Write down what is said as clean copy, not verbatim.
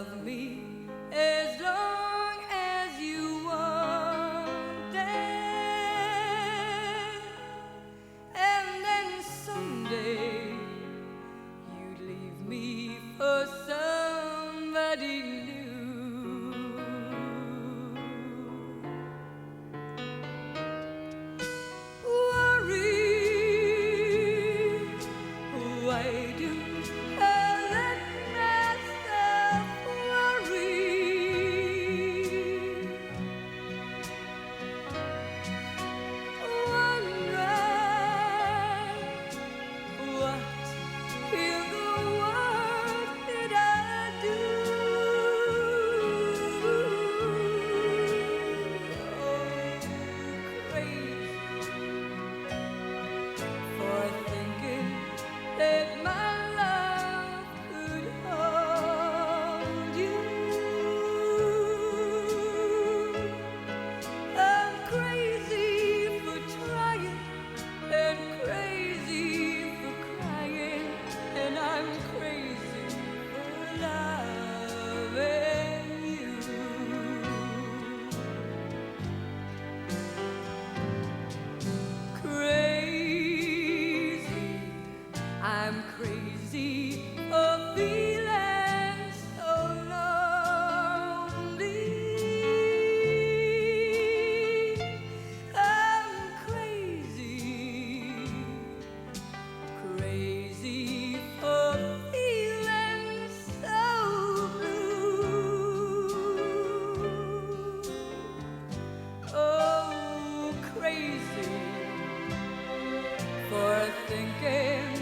love me as long as you want it, and then someday you'd leave me for somebody new. Why do I let myself worry? Wondering what in the world did I do? Oh, crazy for thinking that my love could hold you. I'm crazy for trying and crazy for crying, and I'm crazy for loving you. Crazy, I'm crazy for feeling so lonely. I'm crazy, crazy for feeling so blue. Oh, crazy for thinking